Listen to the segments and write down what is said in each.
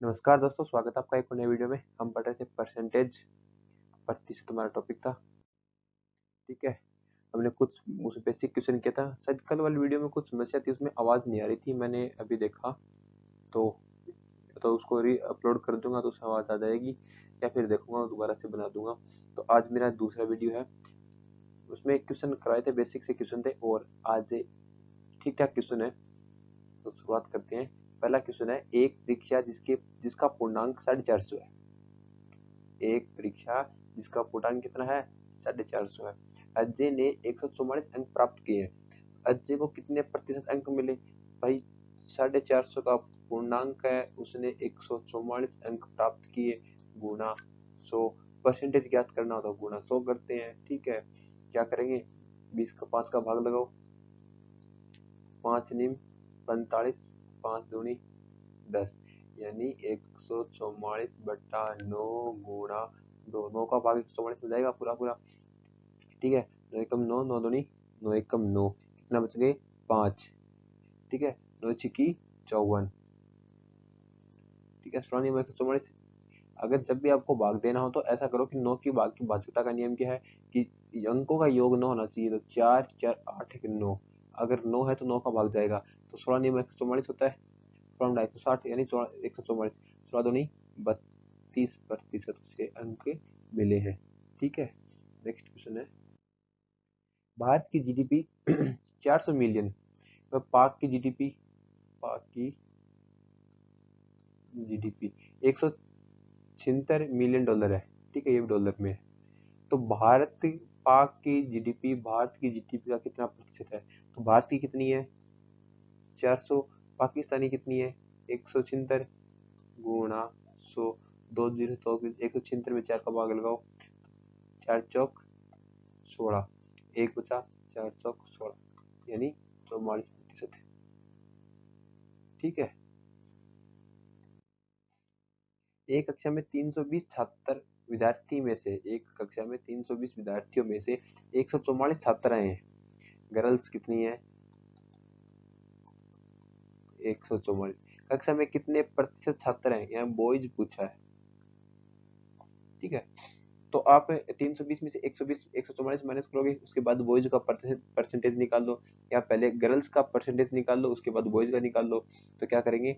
नमस्कार दोस्तों, स्वागत है आपका एक और नए वीडियो में। हम पढ़ रहे थे परसेंटेज, प्रतिशत हमारा टॉपिक था। ठीक है, हमने कुछ उस बेसिक क्वेश्चन किया था। शायद कल वाली वीडियो में कुछ समस्या थी, उसमें आवाज़ नहीं आ रही थी। मैंने अभी देखा तो उसको री अपलोड कर दूंगा तो उसमें आवाज़ आ जाएगी, या फिर देखूंगा दोबारा से बना दूंगा। तो आज मेरा दूसरा वीडियो है, उसमें क्वेश्चन कराए थे, बेसिक से क्वेश्चन थे और आज ठीक ठाक क्वेश्चन है। तो शुरुआत करते हैं। पहला क्वेश्चन है, एक परीक्षा जिसका पूर्णांक 450 है। एक परीक्षा जिसका पूर्णांक कितना है, 450 है। अजय ने 144 अंक प्राप्त किए हैं। अजय को कितने प्रतिशत अंक मिले? भाई 450 का पूर्णांक है, उसने 144 अंक प्राप्त किए, गुना 100। परसेंटेज ज्ञात करना होता है, गुना 100 करते हैं। ठीक है, क्या करेंगे, 20 का 5 का भाग लगाओ, 5 निम 45, 5 दूनी 10, यानी 144 बट्टा 9 गुणा 2। 9 का भाग 144 में जाएगा पूरा पूरा। ठीक है, 9 एकम 9, 9 दूनी 9 एकम 9, कितना बच गए 5। ठीक है, 9 छिकी 54। ठीक है, 16 नियम 144। अगर जब भी आपको भाग देना हो तो ऐसा करो कि 9 की भाग की भाज्यता का नियम क्या है कि अंकों का योग 9 होना चाहिए। तो 4 4 8 9, अगर 9 है तो 9 का भाग जाएगा, तो 16 नियम 144 होता है। 160 यानी 144, 16 दूनी 32% से अंक मिले हैं। ठीक है, नेक्स्ट क्वेश्चन है, भारत की जीडीपी 400 मिलियन, पाक की जीडीपी, पाक की जीडीपी 176 मिलियन डॉलर है। ठीक है, ये डॉलर में है। तो पाक की जीडीपी भारत की जीडीपी का कितना प्रतिशत है? तो भारत की कितनी है, 400। पाकिस्तानी कितनी है, 176 गुणा 100, 2 जीरो तो 176 में 4 का भाग लगाओ, 4 चौक 16, एक बचा, 4 चौक 16, यानी 44%। ठीक है, एक कक्षा में 320 छात्र विद्यार्थी में से एक कक्षा में 320 विद्यार्थियों में से 144 छात्राएं हैं। गर्ल्स कितनी है, 144। कक्षा में कितने प्रतिशत छात्र हैं, यहाँ बॉयज पूछा है। ठीक है, तो आप 320 में से 120 144 माइनस करोगे, उसके बाद बॉयज का परसेंटेज निकाल लो, या पहले गर्ल्स का परसेंटेज निकाल लो, उसके बाद बॉयज का निकाल लो। तो क्या करेंगे,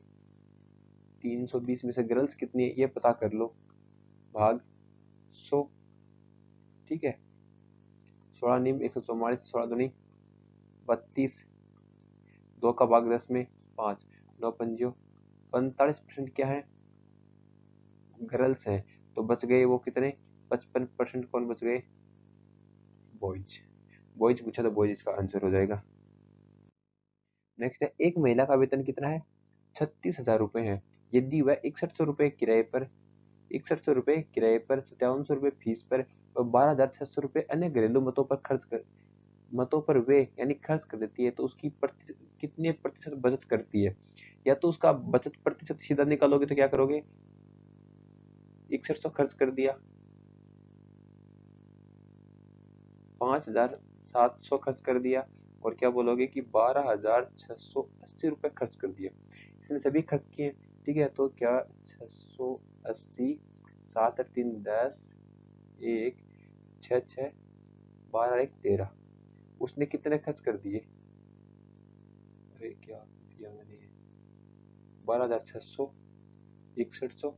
320 में से गर्ल्स कितनी है ये पता कर लो, भाग 100। ठीक है, 16 निम 144, 16 दूनी 32, 2 का भाग 10 में 5, 9 पंजियो 45% क्या है, गर्ल्स है। तो बच गए वो कितने, 55% कौन बच गए, बॉयज। बॉयज पूछा तो बॉयज इसका आंसर हो जाएगा। नेक्स्ट है, एक महिला का वेतन कितना है, 36,000 रुपए है। यदि वह 6100 रुपए किराए पर 5700 रुपए फीस पर और 12,600 रुपए अन्य घरेलू मतों पर वे यानी खर्च कर देती है, तो उसकी कितने प्रतिशत बचत करती है? या तो उसका बचत प्रतिशत सीधा निकालोगे तो क्या करोगे, 6100 खर्च कर दिया, 5,700 खर्च कर दिया, और क्या बोलोगे कि 12,680 रुपए खर्च कर दिया। इसने सभी खर्च किए। ठीक है, तो क्या 680, 7 और 3 10, 1 6 6 12 1 13, उसने कितने खर्च कर दिए, अरे क्या दिया मैंने, 12,600, 6100,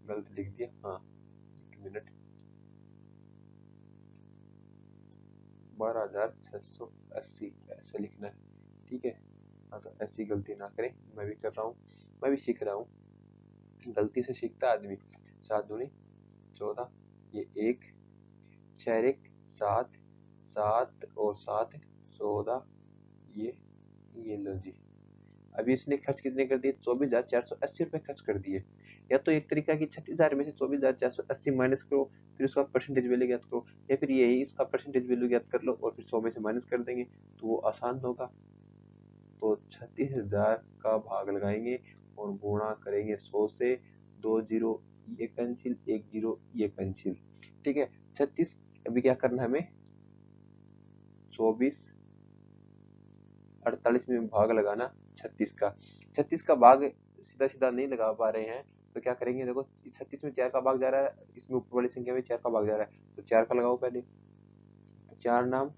गलत लिख दिया, हाँ 1 मिनट, 12,680 ऐसे लिखना है। ठीक है, हाँ तो ऐसी गलती ना करें, मैं भी कर रहा हूँ, मैं भी सीख रहा हूँ, गलती से सीखता आदमी। 7 दूनी 14, ये 1, 6 1 7, 7 और 7 14, ये लो जी। अभी इसने खर्च कितने कर दिए, 24,480 रुपए खर्च कर दिए। या तो एक तरीका कि 36,000 में से 24,480 माइनस करो, फिर उसका परसेंटेज वैल्यू ज्ञात करो, या फिर यही इसका परसेंटेज वैल्यू ज्ञात कर लो और फिर 100 में से माइनस कर देंगे, तो वो आसान होगा। तो 36,000 का भाग लगाएंगे और गुणा करेंगे 100 से, 2 जीरो ये कैंसिल, 1 जीरो ये कैंसिल। ठीक है, 36, अभी क्या करना है हमें, 24 48 में भाग लगाना 36 का। 36 का भाग सीधा सीधा नहीं लगा पा रहे हैं तो क्या करेंगे, देखो 36 में 4 का भाग जा रहा है, इसमें ऊपर वाली संख्या में 4 का भाग जा रहा है, तो 4 का लगाओ पहले, तो 4 नाम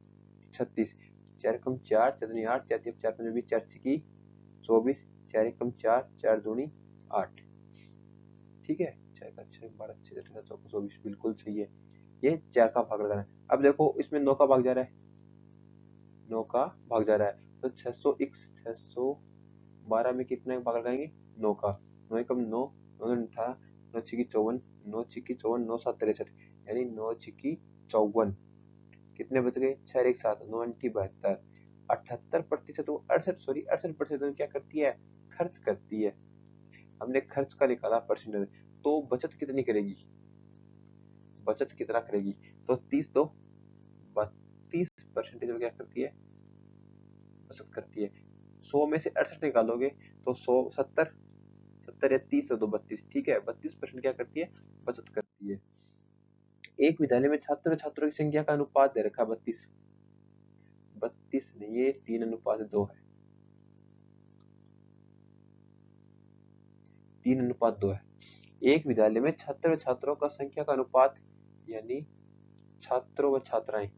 36, 4 कम 4 चौदनी 8, 4 4 पंजे 20, 4 की 24, 4 एकम 4, 4 दूनी 8। ठीक है, 4 का 6 12 6 13 14 24 बिल्कुल सही है। ये 4 का भाग लगाना है। अब देखो इसमें 9 का भाग जा रहा है, 9 का भाग जा रहा है, तो 612 में कितने भाग लगाएंगे, 9 का, 9 एकम 9, 9 दूनी 18, 9 छिकी 54, 9 छिकी 54, 9 7 63, यानी 9 छिकी 54, कितने बच गए, 6 एक 7, 9 अंठी 72, 78% वो 68% क्या करती है, खर्च करती है। हमने खर्च का निकाला परसेंटेज, तो बचत कितनी करेगी, बचत कितना करेगी, तो 30 तो 32% क्या करती है, बचत करती है। 100 में से 68 निकालोगे तो 100 70 70 या 30 तो 32, ठीक है, 32% क्या करती है, बचत करती है। एक विद्यालय में छात्रों छात्रों की संख्या का अनुपात दे रखा 32 32 नहीं, ये 3:2 है, 3:2 है। एक विद्यालय में छात्र व छात्रों का संख्या का अनुपात, यानी छात्रों व छात्राएं,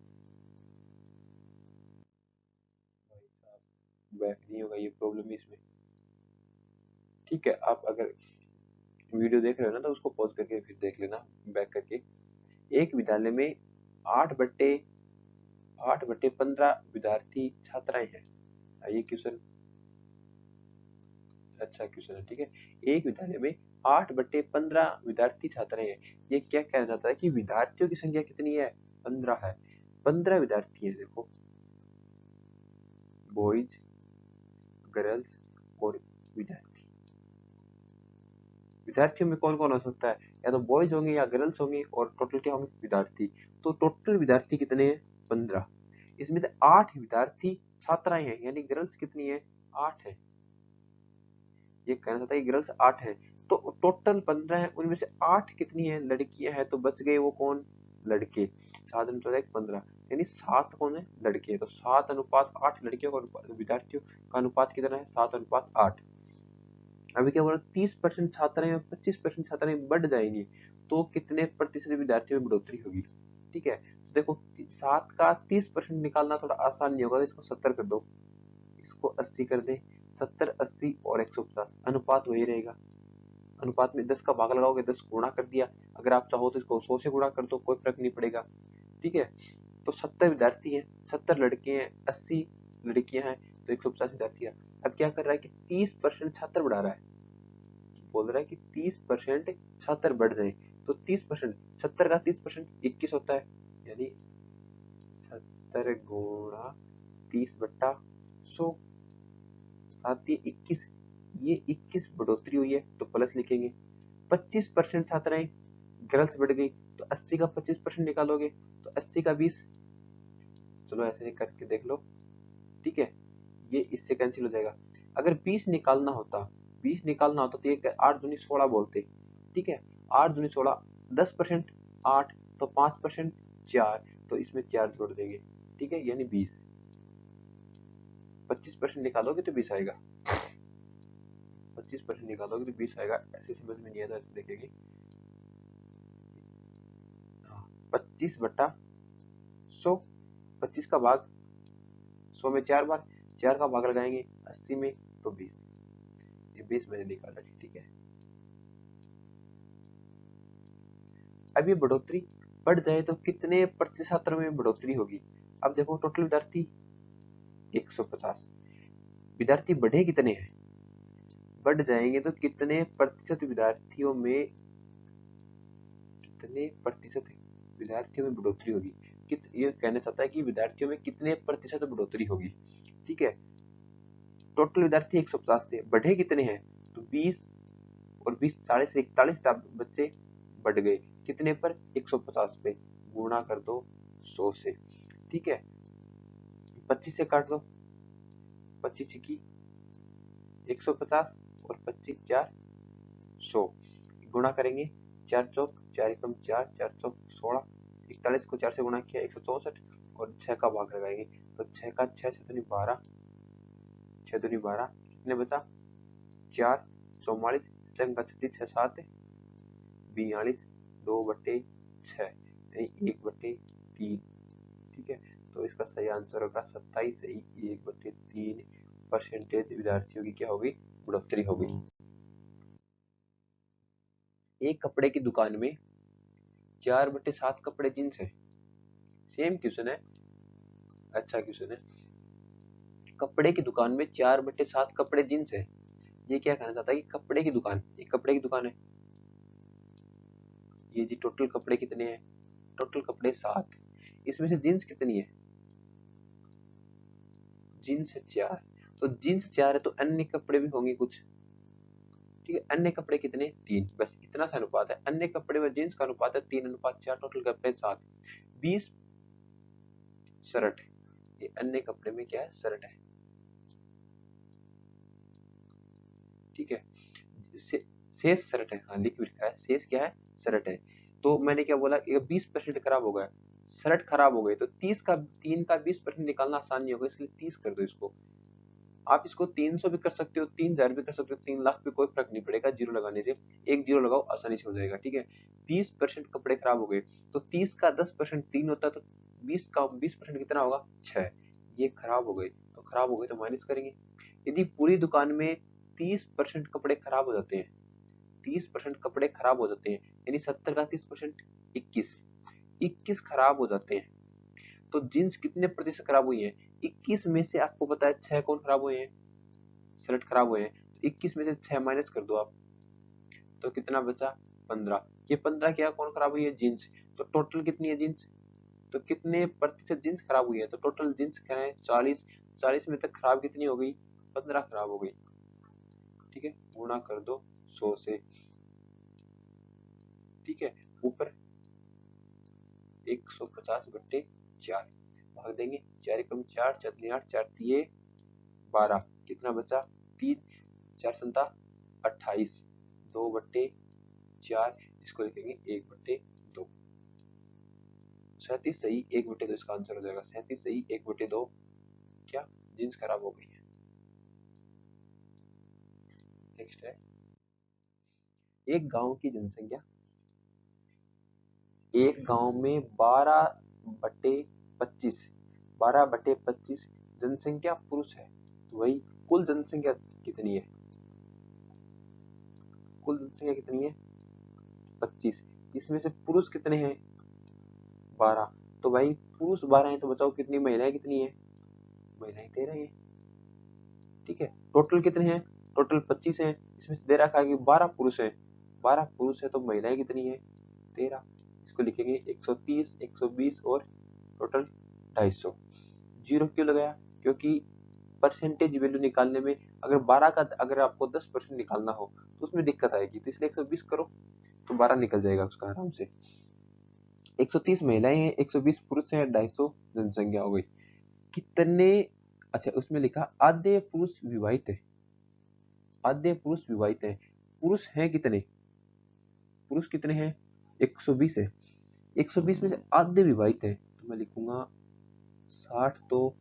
बैक नहीं होगा, ये प्रॉब्लम है इसमें। ठीक है, आप अगर वीडियो देख रहे हो ना तो उसको पॉज करके फिर देख लेना बैक करके। एक विद्यालय में 8/15 विद्यार्थी छात्राएं हैं। ये क्वेश्चन अच्छा क्वेश्चन है, ठीक है। एक विद्यालय में 8/15 विद्यार्थी छात्राएं हैं। ये क्या कहना चाहता है कि विद्यार्थियों की संख्या कितनी है, 15 है, 15 विद्यार्थी है। देखो बॉयज, गर्ल्स और विद्यार्थी, विद्यार्थियों में कौन कौन हो सकता है, या तो बॉयज होंगे या गर्ल्स होंगे, और टोटल क्या होंगे, विद्यार्थी। तो टोटल विद्यार्थी कितने हैं, 15। इसमें से 8 विद्यार्थी छात्राएं हैं, यानी गर्ल्स कितनी है, 8 है। ये कहना चाहता है कि गर्ल्स 8 है, तो टोटल 15 है, उनमें से 8 कितनी है, लड़कियां हैं, तो बच गए वो कौन, लड़के। 7 में 14 15, यानी 7 कौन है, लड़के। तो 7:8 लड़कियों का विद्यार्थियों का अनुपात कितना है, 7:8। अभी क्या बोला, 30% छात्राएं और 25% छात्राएं बढ़ जाएंगी, तो कितने प्रतिशत विद्यार्थियों में बढ़ोतरी होगी। ठीक है, तो देखो 7 का 30% निकालना थोड़ा आसान नहीं होगा, तो इसको 70 कर दो, इसको 80 कर दे, 70 80 और 150, अनुपात वही रहेगा। अनुपात में 10 का भाग लगाओगे, 10 गुणा कर दिया, अगर आप चाहो तो इसको 100 से गुणा कर दो, कोई फर्क नहीं पड़ेगा। ठीक है, तो 70 विद्यार्थी हैं, 70 लड़के हैं, 80 लड़कियां हैं, तो 150 विद्यार्थी है। अब क्या कर रहा है कि 30% छात्र बढ़ा रहा है, बोल रहा है कि 30% छात्र बढ़ जाए, तो 30%, 70 का 30% 21 होता है, यानी 70 गुणा 30/100, 7 ये 21, ये 21 बढ़ोतरी हुई है, तो प्लस लिखेंगे। 25% छात्राएं गर्ल्स बढ़ गई, तो 80 का 25% निकालोगे, तो 80 का 20, चलो ऐसे करके देख लो। ठीक है, ये इससे कैंसिल हो जाएगा। अगर 20 निकालना होता, 20 निकालना होता तो ये 8 दूनी 16 बोलते। ठीक है, 8 दूनी 16, 10% 8, तो 5% 4, तो इसमें 4 जोड़ देंगे। ठीक है, यानी 20। 25% निकालोगे तो 20 आएगा, 25% निकालोगे तो 20 आएगा। ऐसे समझ में नहीं आता, ऐसे देखेंगे। 25/100, 25 का भाग 100 में 4 बार, 4 का भाग लगाएंगे 80 में, तो 20। ये 20 मैंने निकाला। ठीक है, अब ये बढ़ोतरी बढ़ जाए तो कितने प्रतिशत छात्रों में बढ़ोतरी होगी। अब देखो टोटल विद्यार्थी 150, विद्यार्थी बढ़े कितने हैं, बढ़ जाएंगे तो कितने प्रतिशत विद्यार्थियों में, कितने प्रतिशत विद्यार्थियों में बढ़ोतरी होगी। ये कहना चाहता है कि विद्यार्थियों में कितने प्रतिशत बढ़ोतरी होगी। ठीक है, टोटल विद्यार्थी 150 थे, बढ़े कितने हैं, तो 20 और 20 40 से 41 बच्चे बढ़ गए, कितने पर, 150 पे, गुणा कर दो 100 से। ठीक है, 25 से काट दो, 25 की 150 और 25 4 100, गुणा करेंगे, 4 चौक 4 एकम 4, 4 चौक 16, 41 को 4 से गुणा किया 164, और 6 का भाग लगाएंगे, तो 6 का 6 6 दूनी 12, 6 दूनी 12, कितने बचा 4 44 चंका 36 6 7 42 2/6 यानी 1/3। ठीक है, तो इसका सही आंसर होगा 27 सही 1/3 परसेंटेज विद्यार्थियों की क्या होगी, बढ़ोतरी होगी। एक कपड़े की दुकान में 4/7 कपड़े जींस है। सेम क्वेश्चन है, अच्छा क्वेश्चन है। कपड़े की दुकान में 4/7 कपड़े जींस है। ये क्या कहना चाहता है कि कपड़े की दुकान, ये कपड़े की दुकान है, ये जी टोटल कपड़े कितने हैं, टोटल कपड़े 7, इसमें से जींस कितनी है, जींस 4, तो जींस 4 है तो अन्य कपड़े भी होंगे कुछ। ठीक है, अन्य कपड़े कितने, 3, बस इतना सा अनुपात है, अन्य कपड़े व जींस का अनुपात है 3:4, टोटल कपड़े 7, 20 शर्ट, ये अन्य कपड़े में क्या है, शर्ट है। ठीक है, शेष शर्ट है, हाँ लिख भी रखा है, शेष क्या है, शर्ट है। तो मैंने क्या बोला, 20% खराब हो गया, शर्ट खराब हो गई, तो 30 का 3 का 20% निकालना आसान नहीं होगा, इसलिए 30 कर दो इसको। आप इसको 300 भी कर सकते हो, 3000 भी कर सकते हो, 3 लाख भी, कोई फर्क नहीं पड़ेगा, जीरो लगाने से, एक जीरो लगाओ आसानी से हो जाएगा। ठीक है, 20% कपड़े खराब हो गए, तो 30 का 10% 3 होता है, तो 20 का 20% कितना होगा, 6, ये खराब हो गए, तो खराब हो गए तो माइनस करेंगे। यदि पूरी दुकान में 30% कपड़े खराब हो जाते हैं, 30% कपड़े खराब हो जाते हैं, यानी 70 का 30% 21 खराब हो जाते हैं, तो जींस कितने प्रतिशत खराब हुई है, 21 में से आपको पता है 6 कौन खराब हुए हैं, शर्ट खराब हुए हैं, तो 21 में से 6 माइनस कर दो आप, तो कितना बचा, 15, ये 15 क्या कौन खराब हुई है, जींस, तो टोटल कितनी है जींस, तो कितने प्रतिशत जींस खराब हुई है, तो टोटल जींस क्या है 40, 40 में तक खराब कितनी हो गई, 15 खराब हो गई। ठीक है, गुणा कर दो 100 से। ठीक है, ऊपर 150/4 भाग देंगे, 4 एकम 4, 4 3 8, 4 3 12, कितना बचा, 3, 4 7 28, 2/4, इसको लिखेंगे 1/2, 37 सही 1/2 इसका आंसर हो जाएगा, 37 सही 1/2, क्या जींस खराब हो गई है। नेक्स्ट है, एक गांव की जनसंख्या, एक गांव में 12/25, 12/25 जनसंख्या पुरुष है, तो वही कुल जनसंख्या कितनी है, कुल जनसंख्या कितनी है 25, इसमें से पुरुष कितने हैं 12, तो भाई पुरुष 12 हैं, तो बताओ कितनी महिलाएं कितनी है, महिलाएं 13 है। ठीक है, टोटल कितने हैं, टोटल 25 हैं, इसमें से दे रखा है कि 12 पुरुष हैं, 12 पुरुष है तो महिलाएं कितनी है 13, इसको लिखेंगे 130, 120 और टोटल 250। जीरो क्यों लगाया, क्योंकि परसेंटेज वैल्यू निकालने में अगर 12 का अगर आपको 10% निकालना हो तो उसमें दिक्कत आएगी, तो इसलिए 120 करो तो 12 निकल जाएगा उसका आराम से। 130 महिलाएं हैं, 120 पुरुष हैं, 250 जनसंख्या हो गई। कितने, अच्छा उसमें लिखा आधे पुरुष विवाहित है, आधे पुरुष विवाहित है, पुरुष हैं कितने, पुरुष कितने हैं 120 है, 120 में से आधे विवाहित है, तो मैं लिखूंगा 60 तो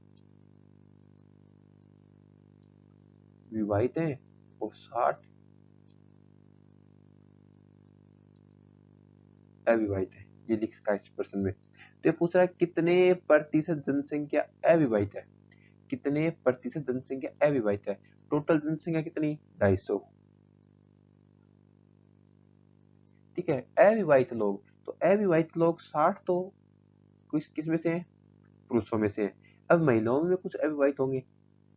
विवाहित हैं और 60 अविवाहित है, ये लिख रखा है इस प्रश्न में। तो ये पूछ रहा है कितने प्रतिशत जनसंख्या अविवाहित है, कितने प्रतिशत जनसंख्या अविवाहित है, टोटल जनसंख्या कितनी 250। ठीक है, अविवाहित लोग, तो अविवाहित लोग 60 तो किस में से हैं, पुरुषों में से हैं। अब महिलाओं में कुछ अविवाहित होंगे,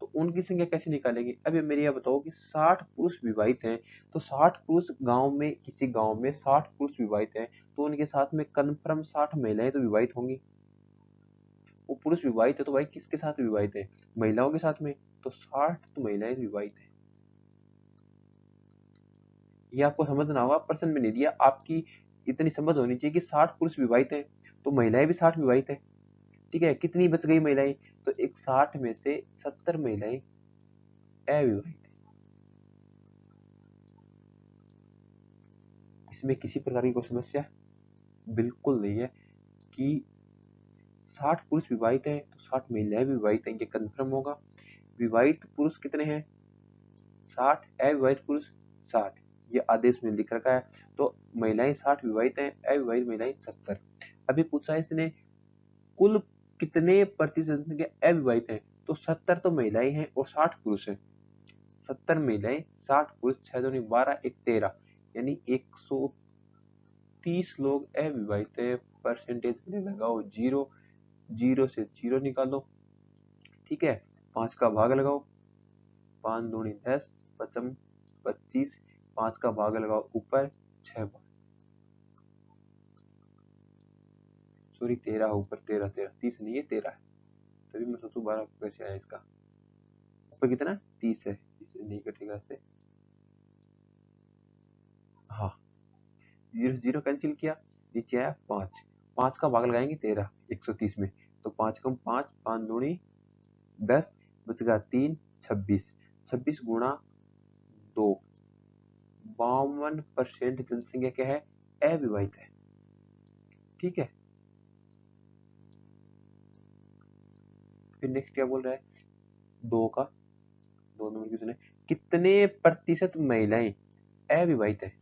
तो उनकी संख्या कैसे निकालेंगे, अब ये मेरे ये बताओ कि 60 पुरुष विवाहित हैं, तो 60 पुरुष गांव में, किसी गांव में 60 पुरुष विवाहित हैं, तो उनके साथ में कन्फर्म 60 महिलाएं तो विवाहित होंगी। वो पुरुष विवाहित है तो भाई किसके साथ विवाहित है, महिलाओं के साथ में, तो 60 तो महिलाएं विवाहित है। ये आपको समझना होगा, प्रश्न में नहीं दिया, आपकी इतनी समझ होनी चाहिए कि 60 पुरुष विवाहित हैं तो महिलाएं भी 60 विवाहित है। ठीक है, कितनी बच गई महिलाएं, तो एक 60 में से 70 महिलाएं अविवाहित है। इसमें किसी प्रकार की कोई समस्या बिल्कुल नहीं है कि 60 पुरुष विवाहित हैं तो 60 महिलाएं भी विवाहित हैं, ये कंफर्म होगा। विवाहित पुरुष कितने हैं 60 अविवाहित पुरुष 60, ये आदेश में लिख रखा है। तो महिलाएं 60 विवाहित हैं, अविवाहित महिलाएं 70। अभी पूछा इसने कुल कितने प्रतिशत जनसंख्या अविवाहित है, तो 70 तो महिलाएं हैं और 60 पुरुष हैं। 70 महिलाएं 60 पुरुष, 6 दूनी 12 एक 13, यानी 130 लोग अविवाहित है। परसेंटेज में लगाओ 0, 0 से 0 निकालो, ठीक है। 5 का भाग लगाओ, 5 दूनी 10, 5 25, 5 का भाग लगाओ ऊपर, 6 सॉरी 13 ऊपर, 13 13 30 नहीं है 13 है, तभी मैं सोचूं 12 कैसे आया इसका। ऊपर कितना 30 है, इसे नहीं कटेगा से, हाँ 0 0 कैंसिल किया, नीचे आया 5, 5 का भाग लगाएंगे 13 130 में, तो 5 कम 5, 5 दूनी 10, बचेगा 3 26, 26 गुणा 2, 52% जनसंख्या क्या है अविवाहित है, ठीक है। फिर नेक्स्ट क्या बोल रहा है, 2 नंबर क्वेश्चन है, कितने प्रतिशत महिलाएं अविवाहित है,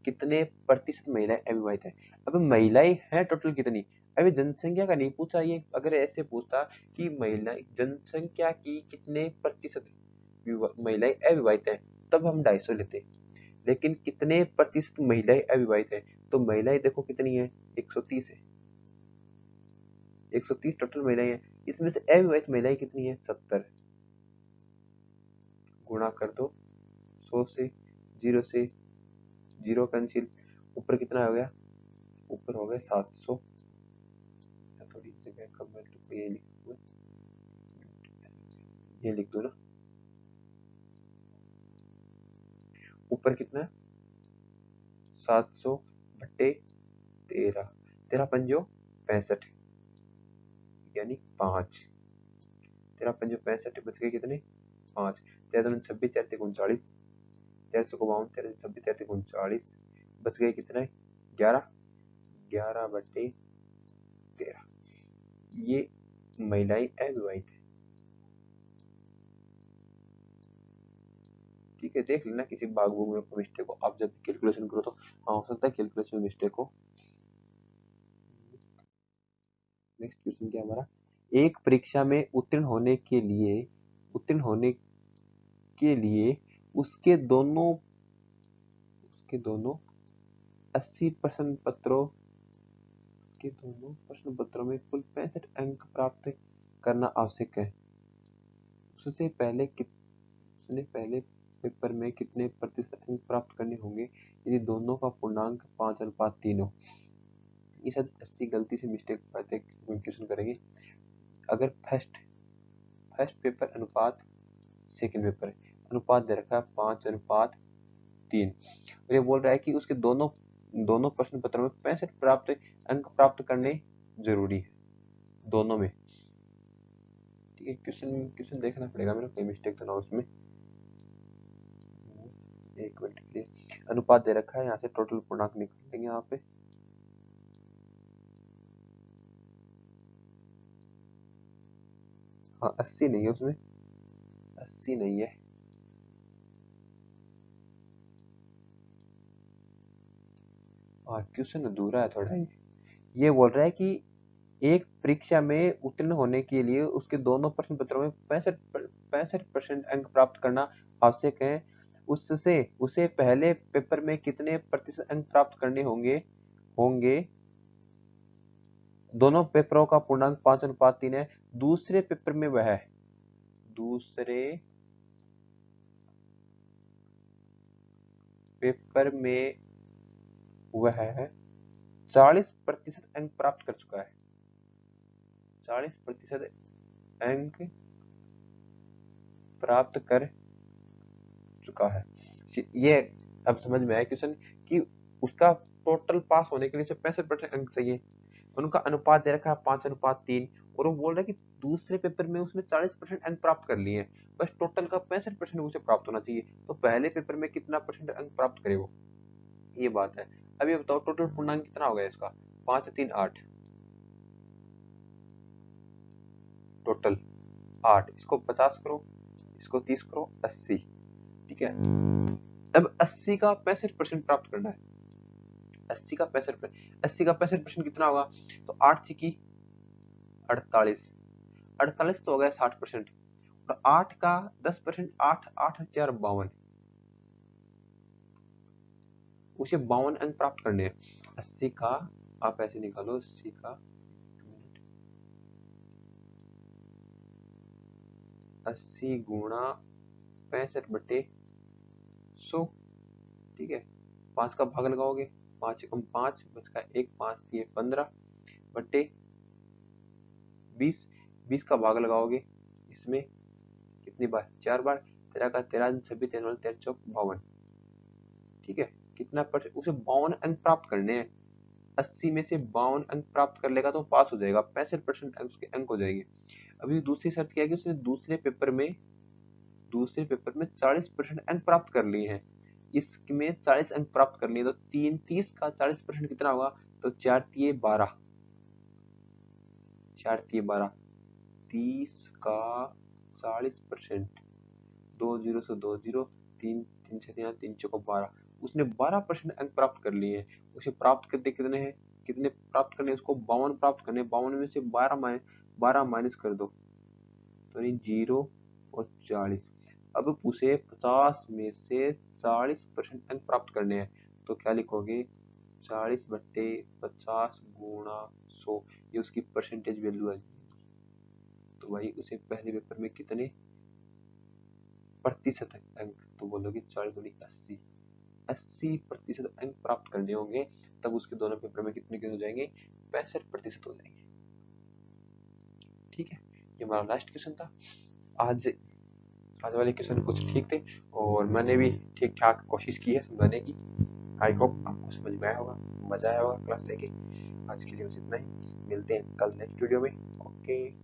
कितने प्रतिशत महिलाएं अविवाहित है। अब महिलाएं हैं टोटल कितनी, अभी जनसंख्या का नहीं पूछा, ये अगर ऐसे पूछता कि महिला जनसंख्या की कितने प्रतिशत महिलाएं अविवाहित है, तब हम 250 लेते, लेकिन कितने प्रतिशत महिलाएं अविवाहित है, तो महिलाएं देखो कितनी है 130 है, 130 टोटल महिलाएं हैं, इसमें से अविवाहित महिलाएं कितनी है 70, गुणा कर दो 100 से, 0 से 0 कैंसिल, ऊपर कितना हो गया, ऊपर हो गया 700, थोड़ी जगह कम है तो ये लिख दो, ये लिख दो ना, ऊपर कितना है 700 बटे 13, 13 पंजो 65, यानी 5, 13 पंजो 65, बच गए कितने 5, 13 26, 13 39, 13 को 52, 13 26, 13 39, बच गए कितने 11, 11 बटे 13, ये महिलाएं अविवाहित है, ठीक है। देख लेना किसी भाग में मिस्टेक हो, आप जब कैलकुलेशन करो तो हो सकता है कैलकुलेशन में मिस्टेक हो। नेक्स्ट क्वेश्चन क्या हमारा, एक परीक्षा में उत्तीर्ण होने के लिए उसके दोनों 80 प्रश्न पत्रों में कुल 65 अंक प्राप्त करना आवश्यक है। उसने पहले पेपर में कितने प्रतिशत अंक प्राप्त करने होंगे यदि दोनों का पूर्णांक 5:3 हो। ये शायद 80 गलती से मिस्टेक क्वेश्चन करेंगे। अगर फर्स्ट पेपर अनुपात सेकंड पेपर अनुपात दे रखा है 5:3, और ये बोल रहा है कि उसके दोनों प्रश्न पत्रों में 65 अंक प्राप्त करने जरूरी है, दोनों में, ठीक है। क्वेश्चन देखना पड़ेगा मेरा, कोई मिस्टेक तो ना उसमें। एक मिनट के लिए, अनुपात दे रखा है, यहाँ से टोटल पूर्णांक निकाल लेंगे यहाँ पे, हाँ 80 नहीं है उसमें, 80 नहीं है, हाँ क्वेश्चन अधूरा है थोड़ा। ये बोल रहा है कि एक परीक्षा में उत्तीर्ण होने के लिए उसके दोनों प्रश्न पत्रों में 65% अंक प्राप्त करना आवश्यक है। उससे उसे पहले पेपर में कितने प्रतिशत अंक प्राप्त करने होंगे दोनों पेपरों का पूर्णांक 5:3 है। दूसरे पेपर में वह 40% अंक प्राप्त कर चुका है, 40% अंक प्राप्त कर चुका है। ये अब समझ में आया क्वेश्चन कि उसका टोटल पास होने के लिए 65% अंक चाहिए, उनका अनुपात दे रखा है 5:3, और वो बोल रहा है कि दूसरे पेपर में उसने 40% अंक प्राप्त कर लिए हैं, बस टोटल का 65% उसे प्राप्त होना चाहिए, तो पहले पेपर में कितना परसेंट अंक प्राप्त करे वो, ये बात है। अब ये बताओ टोटल पूर्णांक कितना हो गया इसका, 5 3 8, टोटल 8, इसको 50 करो, इसको 30 करो 80, ठीक है। अब 80 का 65% प्राप्त करना है। 80 का 65% कितना होगा? तो 8 की 48, 48 तो हो गया 60%, और 8 का 10%, 8 8 4 52, उसे 52 अंक प्राप्त करने हैं। 80 का आप ऐसे निकालो, 80 का 80 गुणा 65/100, ठीक है। 5 का भाग लगाओगे, 5 एकम 5 बचका 1, 5 दिए 15 बटे 20, 20 का भाग लगाओगे इसमें कितनी बार? 4 बार। 13 का 13, 26 13 13 चौक 52, ठीक है। कितना परसेंट? उसे 52 अंक प्राप्त करने हैं। 80 में से 52 अंक प्राप्त कर लेगा तो पास हो जाएगा, 65% अंक उसके अंक हो जाएंगे। अभी दूसरी शर्त क्या है कि उसने दूसरे पेपर में 40% अंक प्राप्त कर लिए हैं, इसमें 40 अंक प्राप्त कर लिए, तो 30 का 40% कितना होगा? तो 4 तिये 12, 4 तिये 12, 30 का 40%, 2 जीरो से 2 जीरो, 3 3 से 3 चौको 12, उसने 12% अंक प्राप्त कर लिए हैं। उसे प्राप्त करते कितने हैं? कितने प्राप्त करने? उसको 52 प्राप्त करने। 52 में से 12 माइनस कर दो, तो नहीं 0 और 40। अब उसे 50 में से 40% अंक प्राप्त करने हैं, तो क्या लिखोगे? 40/50 गुणा 100, ये उसकी परसेंटेज वैल्यू है। तो भाई उसे पहले पेपर में कितने प्रतिशत अंक? तो बोलोगे 40 गुणी 80, 80% अंक प्राप्त करने होंगे, तब उसके दोनों पेपर में कितने हो जाएंगे? 65% हो जाएंगे, ठीक है। ये हमारा लास्ट क्वेश्चन था। आज आज वाले क्वेश्चन कुछ ठीक थे, और मैंने भी ठीक ठाक कोशिश की है समझाने की। आई होप आपको समझ में आया होगा, मजा आया होगा क्लास लेके। आज के लिए बस इतना ही, मिलते हैं कल नेक्स्ट वीडियो में। ओके।